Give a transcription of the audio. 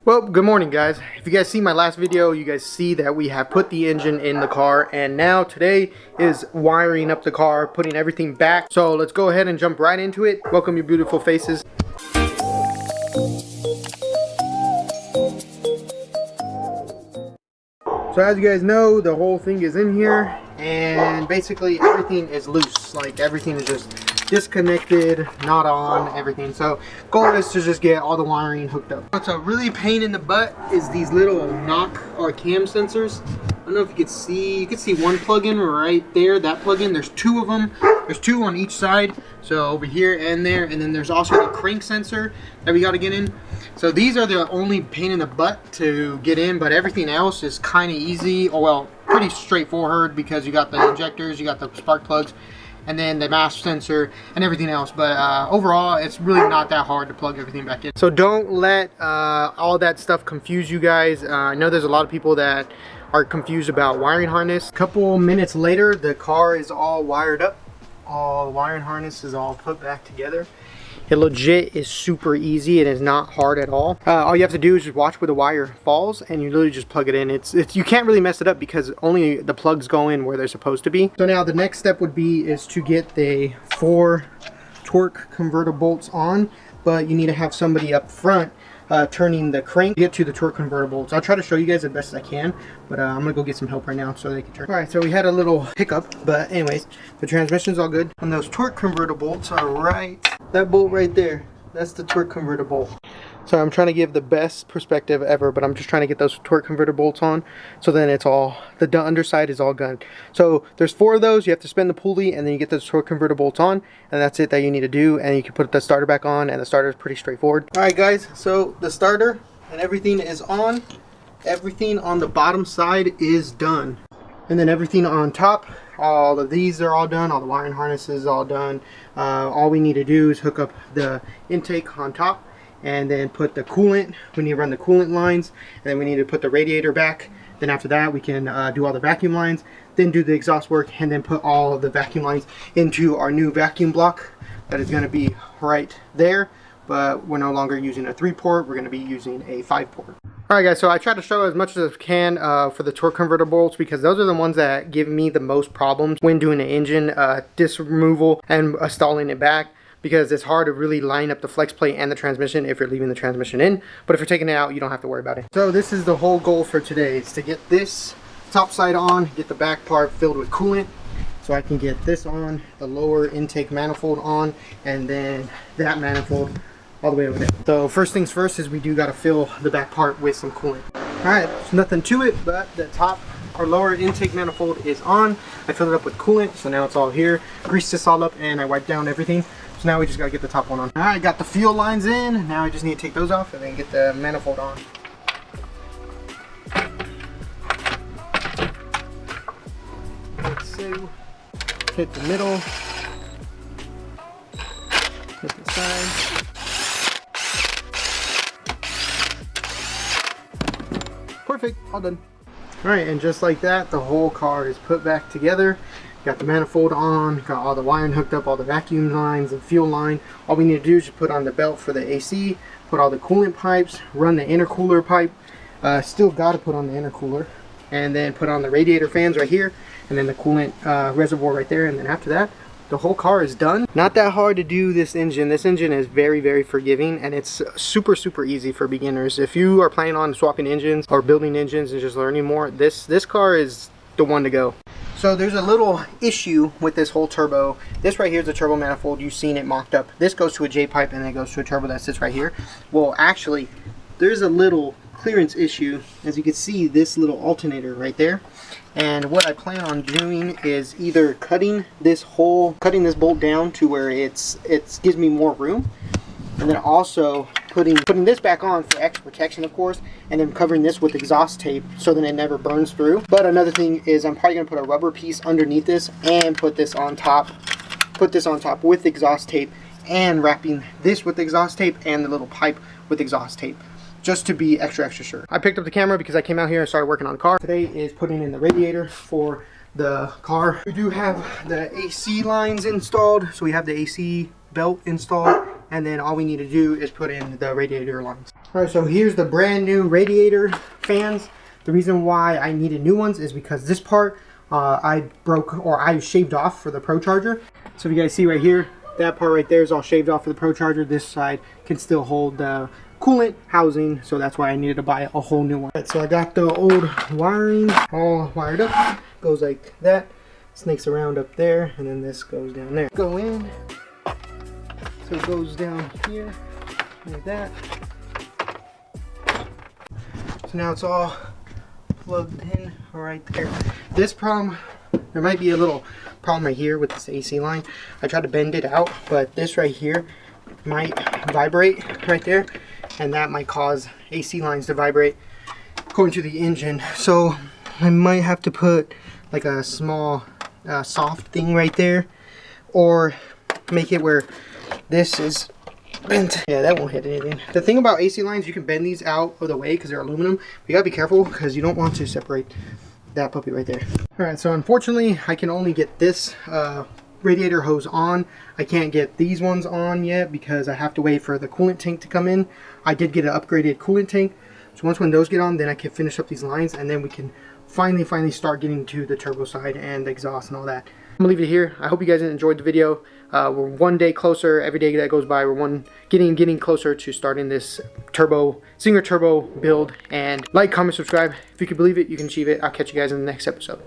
Well, good morning guys. If you guys see my last video, you guys see that we have put the engine in the car, and now today is wiring up the car, putting everything back. So let's go ahead and jump right into it. Welcome your beautiful faces. So as you guys know, the whole thing is in here, and basically everything is loose. Like everything is just disconnected, not on, everything. So goal is to just get all the wiring hooked up. What's a really pain in the butt is these little knock or cam sensors. I don't know if you can see one plug-in right there, that plug-in. There's two of them. There's two on each side. So over here and there, and then there's also the crank sensor that we got to get in. So these are the only pain in the butt to get in, but everything else is kind of easy, or well, pretty straightforward, because you got the injectors, you got the spark plugs, and then the mass sensor and everything else. But overall, it's really not that hard to plug everything back in. So don't let all that stuff confuse you guys. I know there's a lot of people that are confused about wiring harness. A couple minutes later, the car is all wired up. All the wiring harness is all put back together. It legit is super easy. It is not hard at all. All you have to do is just watch where the wire falls, and you literally just plug it in. It's you can't really mess it up because only the plugs go in where they're supposed to be. So now the next step would be is to get the 4 torque converter bolts on, but you need to have somebody up front turning the crank to get to the torque converter bolts. I'll try to show you guys as best as I can, but I'm gonna go get some help right now so they can turn. All right, so we had a little hiccup, but anyways, the transmission's all good. And those torque converter bolts are right, that bolt right there, that's the torque converter bolt. So I'm trying to give the best perspective ever, but I'm just trying to get those torque converter bolts on, so then it's all, the underside is all good. So there's 4 of those. You have to spin the pulley, and then you get those torque converter bolts on, and that's it that you need to do. And you can put the starter back on, and the starter is pretty straightforward. All right guys, so the starter and everything is on. Everything on the bottom side is done, and then everything on top, all of these are all done. All the wiring harnesses all done. All we need to do is hook up the intake on top, and then put the coolant. We need to run the coolant lines, and then we need to put the radiator back. Then after that, we can do all the vacuum lines, then do the exhaust work, and then put all of the vacuum lines into our new vacuum block that is going to be right there. But we're no longer using a 3-port, we're going to be using a 5-port. Alright guys, so I try to show as much as I can for the torque converter bolts, because those are the ones that give me the most problems when doing the engine disc removal and installing it back, because it's hard to really line up the flex plate and the transmission if you're leaving the transmission in. But if you're taking it out, you don't have to worry about it. So this is the whole goal for today, is to get this top side on, get the back part filled with coolant, so I can get this on, the lower intake manifold on, and then that manifold all the way over there. So first things first is we do got to fill the back part with some coolant. Alright, there's nothing to it, but the top or lower intake manifold is on. I filled it up with coolant, so now it's all here. Greased this all up, and I wiped down everything. So now we just gotta get the top one on. Alright, got the fuel lines in. Now I just need to take those off and then get the manifold on. Let's see. Hit the middle. Hit the side. Perfect, all done. Alright, and just like that, the whole car is put back together. Got the manifold on, got all the wiring hooked up, all the vacuum lines and fuel line. All we need to do is just put on the belt for the AC, put all the coolant pipes, run the intercooler pipe. Still got to put on the intercooler, and then put on the radiator fans right here, and then the coolant reservoir right there. And then after that, the whole car is done. Not that hard to do this engine. This engine is very, very forgiving, and it's super, super easy for beginners. If you are planning on swapping engines or building engines and just learning more, this car is the one to go. So there's a little issue with this whole turbo. This right here is a turbo manifold. You've seen it mocked up. This goes to a J pipe, and then it goes to a turbo that sits right here. Well, actually, there's a little clearance issue. As you can see, this little alternator right there. And what I plan on doing is either cutting this bolt down to where it gives me more room, and then also putting this back on for extra protection, of course, and then covering this with exhaust tape so that it never burns through. But another thing is I'm probably going to put a rubber piece underneath this and put this on top with exhaust tape, and wrapping this with exhaust tape and the little pipe with exhaust tape, just to be extra sure. I picked up the camera because I came out here and started working on the car. Today is putting in the radiator for the car. We do have the AC lines installed, so we have the AC belt installed and then all we need to do is put in the radiator lines. All right, so here's the brand new radiator fans. The reason why I needed new ones is because this part I broke, or I shaved off for the Pro Charger. So if you guys see right here, that part right there is all shaved off for the Pro Charger. This side can still hold the coolant housing, so that's why I needed to buy a whole new one. Right, so I got the old wiring all wired up. Goes like that, snakes around up there, and then this goes down there. Go in, so it goes down here like that. So now it's all plugged in right there. This problem, there might be a little problem right here with this AC line. I tried to bend it out, but this right here might vibrate right there, and that might cause AC lines to vibrate going to the engine. So I might have to put like a small soft thing right there, or make it where this is bent. Yeah, that won't hit anything. The thing about AC lines, you can bend these out of the way because they're aluminum, but you gotta be careful because you don't want to separate that puppy right there. All right, so unfortunately I can only get this radiator hose on. I can't get these ones on yet because I have to wait for the coolant tank to come in. I did get an upgraded coolant tank, so once when those get on, then I can finish up these lines, and then we can finally start getting to the turbo side and the exhaust and all that. I'm gonna leave it here. I hope you guys enjoyed the video. We're one day closer. Every day that goes by, we're getting closer to starting this Singer turbo build. And like, comment, subscribe. If you can believe it, you can achieve it. I'll catch you guys in the next episode.